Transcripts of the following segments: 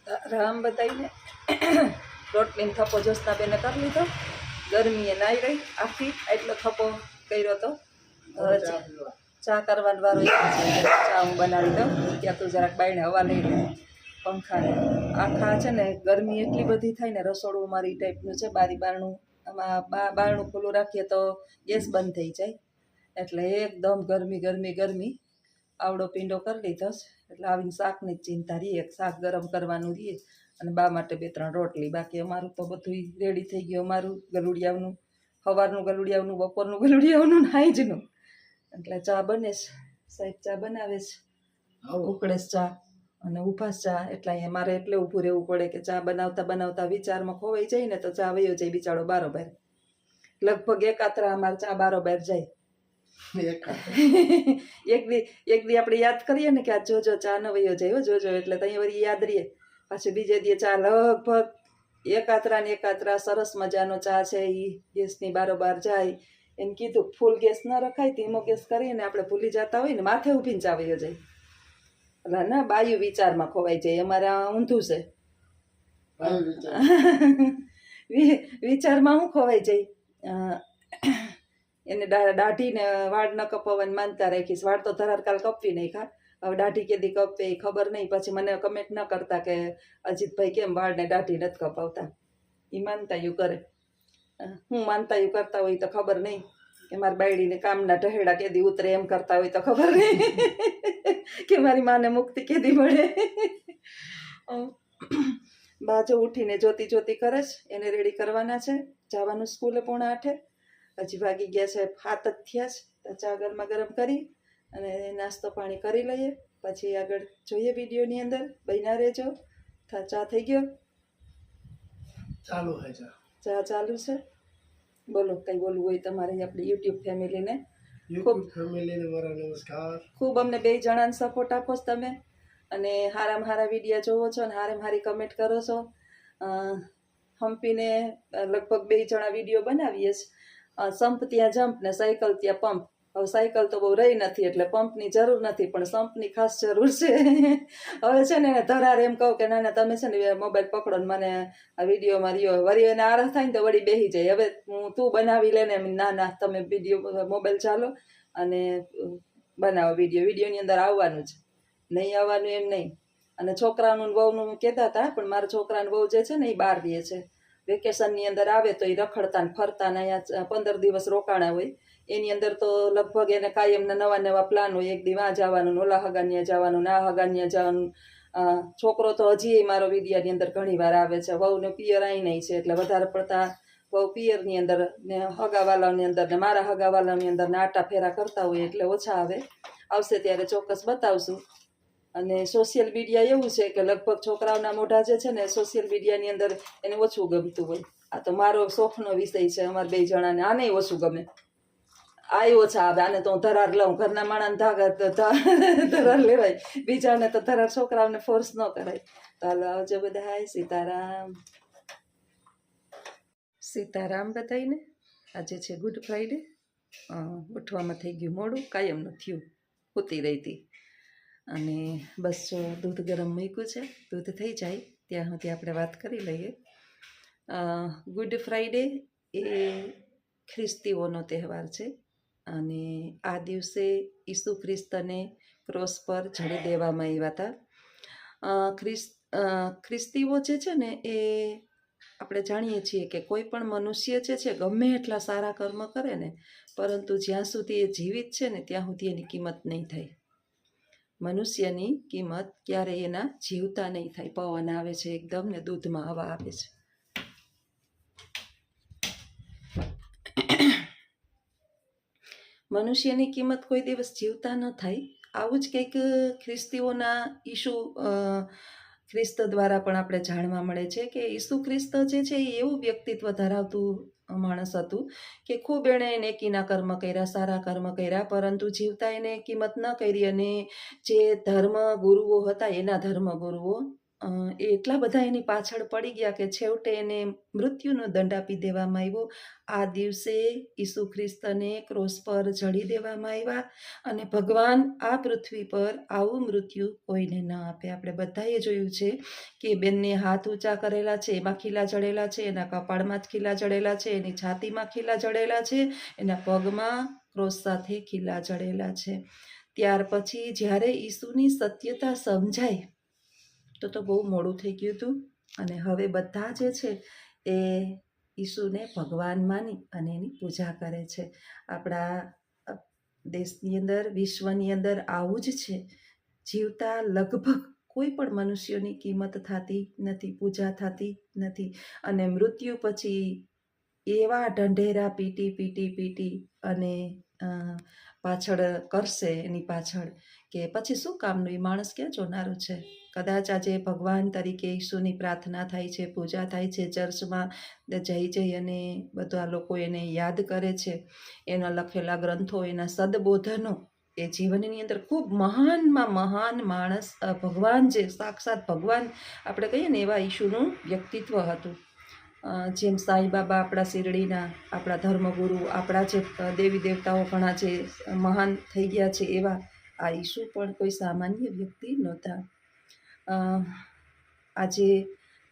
રામ બતાવીને રોટલીનો થપ્પો જોશના બેને કરી લીધો. ગરમીએ નાઈ રહી આખી એટલો થપ્પો કર્યો હતો. હવે ચા કરવાનો વારો ચા હું બનાવી દઉં. ત્યાં તું જરાક બાઈને હવા લઈ લે પંખાને. આખા છે ને ગરમી એટલી બધી થાય ને, રસોડું મારી ટાઈપનું છે, બારી બારણું આમાં બારણું ખુલ્લું રાખીએ તો ગેસ બંધ થઈ જાય, એટલે એકદમ ગરમી ગરમી ગરમી. આવડો પીંડો કરી લીધો છે, એટલે આવીને શાકની જ ચિંતા રહીએ. શાક ગરમ કરવાનું રહીએ અને બા માટે 2-3 રોટલી. બાકી અમારું તો બધું રેડી થઈ ગયું. અમારું ગલુડિયાનું, સવારનું ગલુડિયાનું, બપોરનું ગલુડિયાનું, નાઈજનું. એટલે ચા બને છે, સાહેબ ચા બનાવે છે, ઉકળે ચા અને ઉભાસ ચા. એટલે અહીંયા મારે એટલે ઊભું રહેવું પડે કે ચા બનાવતા બનાવતા વિચારમાં ખોવાઈ જાય ને તો ચા વયો જાય બિચારો બારોબાર. લગભગ એકાત્રા અમારે ચા બારોબાર જાય. એક દી આપણે યાદ કરીએ ને કે આ જોજો ચા ન વયો જાય, જોજો, એટલે ત્યાં વળી યાદ રહીએ. પાછું બીજે દી ચા લગભગ એકાત્રા સરસ મજાનો ચા છે એ ગેસની બારોબાર જાય. એમ કીધું ફૂલ ગેસ ન રખાય, ધીમો ગેસ કરીને આપણે ભૂલી જતા હોય ને માથે ઊભીને ચા વયો જાય. એટલે ના બાયું વિચારમાં ખોવાઈ જાય. અમારે આ ઊંધું છે, વિચારમાં હું ખોવાઈ જાય. એને દાઢીને વાળ ન કપાવવાની માનતા રાખીશ. વાળ તો ધરારકાલ કપવી નહીં ખા. હવે દાઢી કેદી કપે એ ખબર નહીં. પછી મને કમેન્ટ ન કરતા કે અજીતભાઈ કેમ વાળને દાઢી નથી કપાવતા. એ માનતાયું કરે. હું માનતાયું કરતા હોય તો ખબર નહીં કે મારી બાયડીને કામના ઢહેડા કેદી ઉતરે એમ કરતા હોય તો ખબર નહીં કે મારી માને મુક્તિ કેદી મળે. બાજુ ઉઠીને જોતી જોતી કરે છે. એને રેડી કરવાના છે, જવાનું સ્કૂલે 7:45. હજી વાગી ગયા છે 7 જ થયા છે. ચા ગરમા ગરમ કરી અને નાસ્તો પાણી કરી લઈએ. પછી આગળ જોઈએ વિડીયોની અંદર. બન્યા રહેજો. ચા થઈ ગયો? ચાલુ છે ચા ચાલુ છે. બોલો, કંઈ બોલવું હોય તમારે આપણી યુટ્યુબ ફેમિલીને. મારા નમસ્કાર. ખૂબ અમને 2 જણાને સપોર્ટ આપો છો તમે, અને હારામાં હારા વિડીયો જોવો છો અને હારામાં હારી કમેન્ટ કરો છો. હમ્પીને લગભગ 2 જણા વિડીયો બનાવીએ છીએ. સંપ ત્યાં જમ્પ ને સાયકલ ત્યાં પંપ. હવે સાયકલ તો બહુ રહી નથી એટલે પંપની જરૂર નથી, પણ સંપની ખાસ જરૂર છે. હવે છે ને ધરાર એમ કહું કે ના ના તમે છે ને મોબાઈલ પકડો ને મને આ વિડીયોમાં રહ્યો. વળી એને આરસ થાય ને તો વળી બેસી જાય. હવે તું બનાવી લે ને. ના ના તમે વિડીયો મોબાઈલ ચાલો અને બનાવો વિડીયોની અંદર આવવાનું જ, નહીં આવવાનું એમ નહીં. અને છોકરાનું વહુનું કહેતા હતા, પણ મારા છોકરાનું વહુ જે છે ને એ બહાર રહે છે. વેકેશનની અંદર આવે તો એ રખડતા ને ફરતા ને અહીંયા 15 દિવસ રોકાણા હોય. એની અંદર તો લગભગ એને કાયમના નવા પ્લાન હોય. એક દી આ જવાનું, ઓલા હગાન્યા જવાનું, આ હગાન્યા જવાનું. છોકરો તો હજી મારો વિડીયાની અંદર ઘણી વાર આવે છે. વહુને પિયર અહીં નહીં છે એટલે વધારે પડતા વહુ પિયરની અંદર ને હગાવાલાની અંદર ને મારા હગાવાલાની અંદર ને આટા ફેરા કરતા હોય એટલે ઓછા આવે. આવશે ત્યારે ચોક્કસ બતાવશું. અને સોશિયલ મીડિયા એવું છે કે લગભગ છોકરાઓના મોઢા જે છે ને સોશિયલ મીડિયાની અંદર એને ઓછું ગમતું હોય. આ તો મારો શોખનો વિષય છે. અમારા 2 જણાને આને ઓછું ગમે. આ ઓછા આવે. આને તો હું ધરાર લઉં. ઘરના માણસને ધરાર લેવાય, બીજાને તો ધરાર છોકરાઓને ફોર્સ ન કરાય. તો હાલો આવજો બધા. હાય સીતારામ. સીતારામ બતાવીને આજે છે ગુડ ફ્રાઈડે. ઉઠવામાં થઈ ગયું મોડું, કાયમનું થયું. સૂતી રહી હતી અને બસ જો દૂધ ગરમ મૂક્યું છે. દૂધ થઈ જાય ત્યાં સુધી આપણે વાત કરી લઈએ. ગુડ ફ્રાઈડે એ ખ્રિસ્તીઓનો તહેવાર છે અને આ દિવસે ઈસુ ખ્રિસ્તને ક્રોસ પર જડી દેવામાં આવ્યા હતા. ખ્રિસ્તીઓ જે છે ને એ આપણે જાણીએ છીએ કે કોઈ પણ મનુષ્ય જે છે ગમે એટલા સારા કર્મ કરે ને, પરંતુ જ્યાં સુધી એ જીવિત છે ને ત્યાં સુધી એની કિંમત નહીં થાય. મનુષ્યની કિંમત ક્યારેય એના જીવતા નહીં થાય. પવન આવે છે એકદમ ને દૂધમાં હવા આવે છે. મનુષ્યની કિંમત કોઈ દિવસ જીવતા ન થાય. આવું જ કંઈક ખ્રિસ્તીઓના ખ્રિસ્ત દ્વારા પણ આપણે જાણવા મળે છે કે ઈસુ ખ્રિસ્ત જે છે એ એવું વ્યક્તિત્વ ધરાવતું માણસ હતું કે ખૂબ એણે નેકીના કર્મ કર્યા, સારા કર્મ કર્યા, પરંતુ જીવતા એને કિંમત ન કરી. અને જે ધર્મ ગુરુઓ હતા એના ધર્મ ગુરુઓ એ એટલા બધા એની પાછળ પડી ગયા કે છેવટે એને મૃત્યુનો દંડ આપી દેવામાં આવ્યો. આ દિવસે ઈસુ ખ્રિસ્તને ક્રોસ પર જડી દેવામાં આવ્યા અને ભગવાન આ પૃથ્વી પર આવું મૃત્યુ કોઈને ન આપે. આપણે બધાએ જોયું છે કે બેનને હાથ ઊંચા કરેલા છે, એમાં ખીલા જડેલા છે, એના કપાળમાં જ ખીલા જડેલા છે, એની છાતીમાં ખીલા જડેલા છે, એના પગમાં ક્રોસ સાથે ખીલા જડેલા છે. ત્યાર પછી જ્યારે ઈસુની સત્યતા સમજાય તો બહુ મોડું થઈ ગયું હતું અને હવે બધા જે છે એ ઈસુને ભગવાન માની અને એની પૂજા કરે છે. આપણા દેશની અંદર, વિશ્વની અંદર આવું જ છે. જીવતા લગભગ કોઈ પણ મનુષ્યોની કિંમત થતી નથી, પૂજા થતી નથી અને મૃત્યુ પછી એવા ઢંઢેરા પીટી અને પાછળ કરશે એની પાછળ કે પછી શું કામનું, એ માણસ ક્યાં જોનારું છે. કદાચ આજે ભગવાન તરીકે ઈસુની પ્રાર્થના થાય છે, પૂજા થાય છે, ચર્ચમાં જઈ અને બધા લોકો એને યાદ કરે છે, એના લખેલા ગ્રંથો, એના સદબોધનો, એ જીવનની અંદર ખૂબ મહાનમાં મહાન માણસ, ભગવાન જે સાક્ષાત ભગવાન આપણે કહીએ ને એવા ઈસુનું વ્યક્તિત્વ હતું. જેમ સાંઈ બાબા આપણા શિરડીના, આપણા ધર્મગુરુ, આપણા જે દેવી દેવતાઓ ઘણા જે મહાન થઈ ગયા છે એવા આ ઈસુ પણ કોઈ સામાન્ય વ્યક્તિ નહોતા. આજે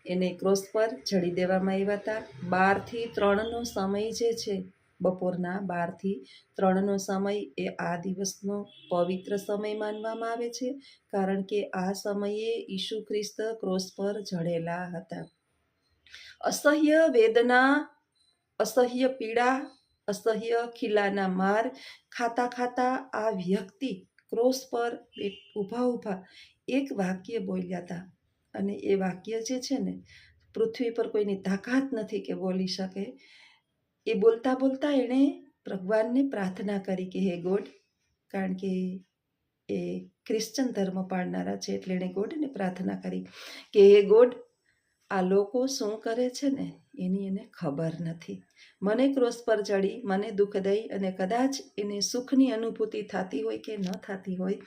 એને ક્રોસ પર જડી દેવામાં આવ્યા હતા. 12 થી 3નો સમય જે છે, બપોરના 12 થી 3નો સમય એ આ દિવસનો પવિત્ર સમય માનવામાં આવે છે, કારણ કે આ સમયે ઈસુ ખ્રિસ્ત ક્રોસ પર જડેલા હતા. અસહ્ય વેદના, અસહ્ય પીડા, અસહ્ય ખીલાના માર ખાતા આ વ્યક્તિ ક્રોસ પર ઊભા એક વાક્ય બોલ્યા હતા અને એ વાક્ય જે છે ને, પૃથ્વી પર કોઈની તાકાત નથી કે બોલી શકે. એ બોલતા એણે ભગવાનને પ્રાર્થના કરી કે હે ગોડ, કારણ કે એ ક્રિશ્ચન ધર્મ પાળનારા છે એટલે એણે ગોડને પ્રાર્થના કરી કે હે ગોડ, આ લોકો શું કરે છે ને એની એને ખબર નથી. મને ક્રોસ પર ચડી, મને દુઃખ દઈ અને કદાચ એને સુખની અનુભૂતિ થતી હોય કે ન થતી હોય,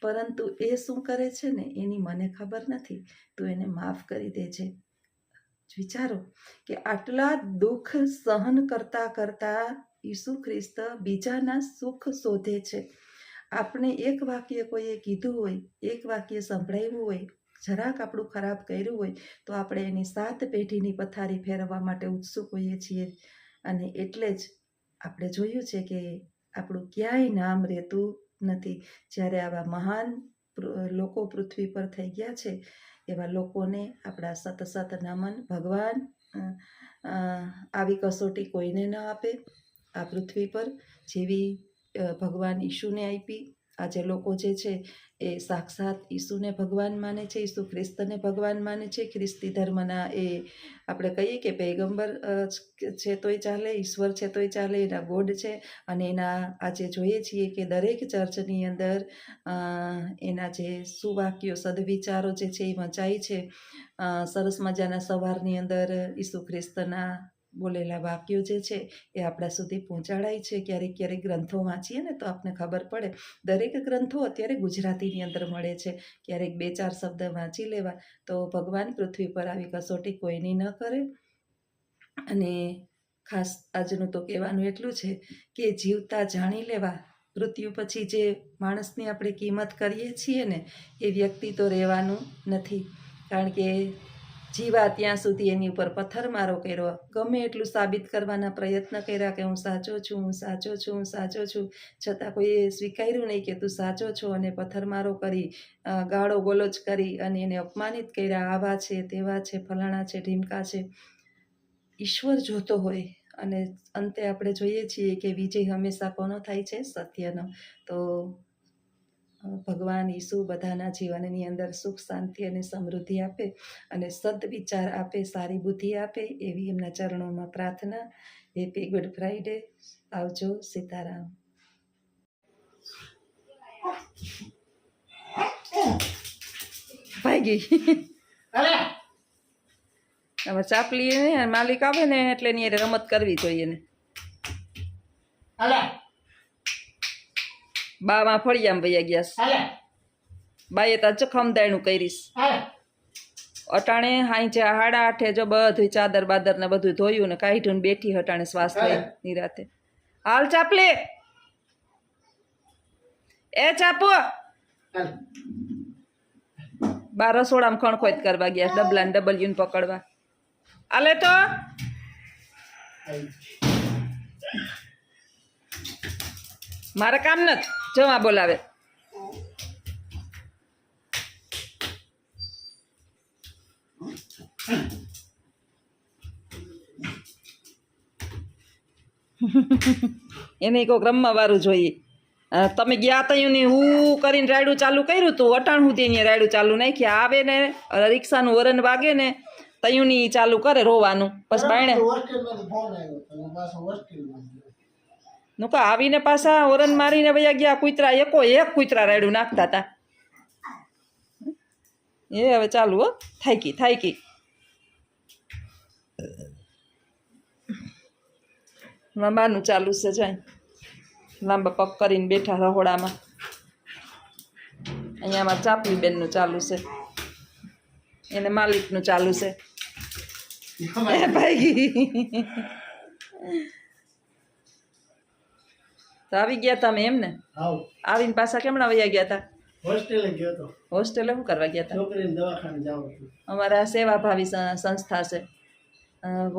પરંતુ એ શું કરે છે ને એની મને ખબર નથી. તું એને માફ કરી દેજે. વિચારો કે આટલા દુઃખ સહન કરતા ઈસુ ખ્રિસ્ત બીજાના સુખ શોધે છે. આપણે એક વાક્ય કોઈએ કીધું હોય, એક વાક્ય સંભળાવ્યું હોય, જરાક આપણું ખરાબ કર્યું હોય તો આપણે એની 7 પેઢીની પથારી ફેરવવા માટે ઉત્સુક હોઈએ છીએ. અને એટલે જ આપણે જોયું છે કે આપણું ક્યાંય નામ રહેતું નથી. જ્યારે આવા મહાન લોકો પૃથ્વી પર થઈ ગયા છે, એવા લોકોને આપણા સતસત નમન. ભગવાન આવી કસોટી કોઈને ન આપે આ પૃથ્વી પર જેવી ભગવાન ઈસુને આપી. આજે લોકો જે છે એ સાક્ષાત ઈસુને ભગવાન માને છે, ઈસુ ખ્રિસ્તને ભગવાન માને છે. ખ્રિસ્તી ધર્મના એ આપણે કહીએ કે પૈગંબર છે તોય ચાલે, ઈશ્વર છે તોય ચાલે, એના ગોડ છે. અને એના આજે જોઈએ છીએ કે દરેક ચર્ચની અંદર એના જે સુવાક્યો, સદવિચારો જે છે એ વંચાય છે. સરસ મજાના સવારની અંદર ઈસુ ખ્રિસ્તના બોલેલા વાક્યો જે છે એ આપણા સુધી પહોંચાડાય છે. ક્યારેક ગ્રંથો વાંચીએ ને તો આપણને ખબર પડે. દરેક ગ્રંથો અત્યારે ગુજરાતીની અંદર મળે છે. ક્યારેક 2-4 શબ્દ વાંચી લેવા તો ભગવાન પૃથ્વી પર આવી કસોટી કોઈની ન કરે. અને ખાસ આજનું તો કહેવાનું એટલું છે કે જીવતા જાણી લેવા, મૃત્યુ પછી જે માણસની આપણે કિંમત કરીએ છીએ ને એ વ્યક્તિ તો રહેવાનું નથી. કારણ કે જીવા ત્યાં સુધી એની ઉપર પથ્થરમારો કર્યો, ગમે એટલું સાબિત કરવાના પ્રયત્ન કર્યા કે હું સાચો છું, છતાં કોઈએ સ્વીકાર્યું નહીં કે તું સાચો છો, અને પથ્થરમારો કરી, ગાળો ગલોચ કરી અને એને અપમાનિત કર્યા. આવા છે, તેવા છે, ફલાણા છે, ઢીમકા છે. ઈશ્વર જોતો હોય અને અંતે આપણે જોઈએ છીએ કે વિજય હંમેશા કોનો થાય છે? સત્યનો. તો ભગવાન ઈસુ બધાના જીવનની અંદર સુખ, શાંતિ અને સમૃદ્ધિ આપે અને સદવિચાર આપે, સારી બુદ્ધિ આપે, એવી એમના ચરણોમાં પ્રાર્થના. Happy good Friday. આવજો. સીતારામ. ભાગી હવે ચાપલી ને માલિક આવે ને એટલે એની રમત કરવી જોઈએ ને. બામાં ફળિયામાં વયા ગયા. બાએ તો ખમદાયણું કરીશ. અટાણે હાઈ 8:30 જો બધું ચાદર બાદર ને બધું ધોયું ને કાઢ્યું ને બેઠી અટાણે શ્વાસ લઈ નિરાતે. હાલ ચાપલી એ ચાપો હાલ. બાર રસોડામાં ખણખોત કરવા ગયા ડબલા ને ડબલ્યુ ને પકડવા. આલે તો મારે કામ નથી જવા બોલાવે. એને કોઈક રમવા વાળું જોઈએ. તમે ગયા તયું હું કરીને રાયડું ચાલુ કર્યું તું અટાણ સુધી અહીંયા રાયડું ચાલુ નાખ્યા આવે ને રિક્ષાનું વરણ વાગે ને તયુંની ચાલુ કરે રોવાનું પછી બાયણે નુકા આવીને પાછા વરણ મારીને વયા ગયા. કૂતરા એક કૂતરા રાયડું નાખતા હતા. એ હવે ચાલુ હો થાયકી મામાનું ચાલુ છે જાય લાંબા પગ કરીને બેઠા રહોડામાં. અહીંયા અમારા ચાપલી બેનનું ચાલુ છે એને માલિકનું ચાલુ છે. ભાઈ તો આવી ગયા તમે એમ ને? આવીને પાછા કેમણા વયા ગયા હતા? હોસ્ટેલે ગયો તો. હોસ્ટેલે શું કરવા ગયા હતા? છોકરીને દવાખાને જાવું હતું. અમારા સેવાભાવી સંસ્થા છે.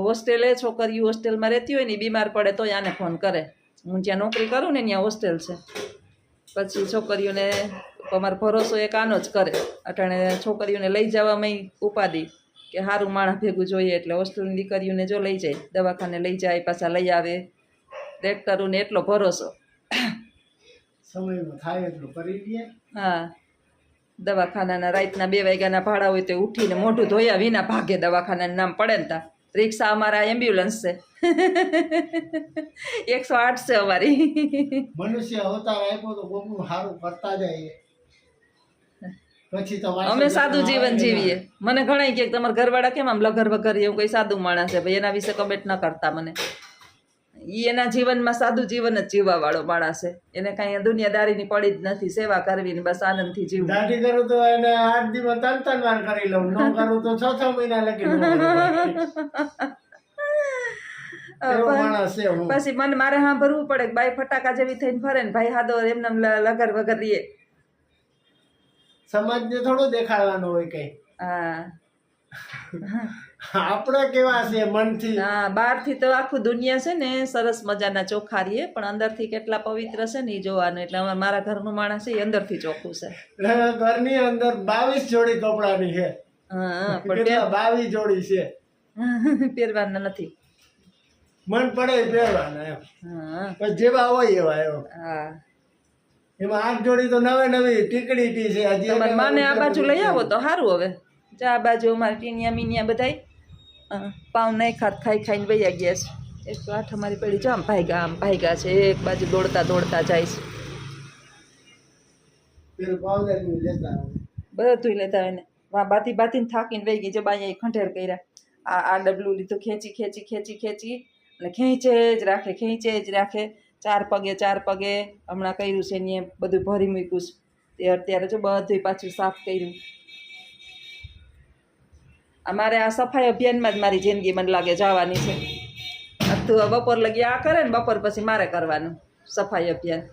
હોસ્ટેલે છોકરીઓ હોસ્ટેલમાં રહેતી હોય ને બીમાર પડે તો આને ફોન કરે. હું જ્યાં નોકરી કરું ને ત્યાં હોસ્ટેલ છે. પછી છોકરીઓને અમારો ભરોસો એક આનો જ કરે. અટાણે છોકરીઓને લઈ જવામાં ઉપાધિ કે સારું માણસ ભેગું જોઈએ એટલે હોસ્ટેલની દીકરીઓને જો લઈ જાય દવાખાને લઈ જાય પાછા લઈ આવે ડેક્ટરોને એટલો ભરોસો. સમયમાં થાય એટલું કરી દઈએ. હા દવાખાનાના રાતના 2 વાગ્યાના ભાડા હોય તો ઉઠીને મોઢું ધોયા વિના ભાગે દવાખાનાનું નામ પડે ને તા. રિક્ષા અમારા એમ્બ્યુલન્સ છે 108 છે અમારી. મનુષ્ય અવતાર આપ્યો તો કોકનું સારું કરતા જાય પછી તો અમે સાદું જીવન જીવીએ. મને ઘણા કે તમારા ઘરવાળા કેમ આમ લગર વગર એવું કઈ સાદું માણસ છે ભાઈ એના વિશે કમેન્ટ ન કરતા મને. ઈ એના જીવનમાં સાદું જીવન જ જીવવા વાળો માણસ છે. એને કઈ દુનિયાદારીની પડી જ નથી. સેવા કરવી ને બસ આનંદથી જીવવું. દાઢી કરું તો એને 8 દિવસ 3 વાર કરી લઉં. ન કરું તો 6 મહિના લગી પછી મને મારે સાંભળવું પડે કે બાઈ ફટાકા જેવી થઈને ફરે ને ભાઈ હાદો એમને લગર વગર રીએ. સમાજને થોડું દેખાડવાનું હોય કઈ. હા આપણે કેવા છે મનથી. હા બહારથી તો આખું દુનિયા છે ને સરસ મજાના ચોખ્ખા રહીએ પણ અંદરથી કેટલા પવિત્ર છે ને એ જોવાનું. એટલે મારા ઘરનું માણસ છે એ અંદરથી ચોખ્ખું છે. ઘરની અંદર 22 જોડી કપડાની છે. હા પણ 22 જોડી છે પહેરવાના નથી. મન પડે પહેરવાના એમ. હા પણ જેવા હોય એવા એમ. હા એમાં 8 જોડી તો નવી ટીકડી ટી છે. હજી તમારે માને આ બાજુ લઈ આવો તો સારું. હવે આ બાજુ અમારે ટીનિયા મીનિયા બધાય પાઉં નહીં ખાઈને વૈયા ગયા છે. એક આઠ અમારી પડી જો આમ ભાગ્યા છે. એક બાજુ દોડતા જાય છે. બધું લેતા હોય ને બાતીને થાકીને વહી ગઈ. જો બાઈ ખંઠેર કર્યા. આ ડબલું લીધું ખેંચી અને ખેંચે જ રાખે. 4 પગે હમણાં કર્યું છે ને બધું ભરી મૂક્યું છે. તે અત્યારે જો બધું પાછું સાફ કર્યું. અમારે આ સફાઈ અભિયાનમાં જ મારી જિંદગી મને લાગે જવાની છે. તું બપોર લગી આ કરે ને બપોર પછી મારે કરવાનું સફાઈ અભિયાન.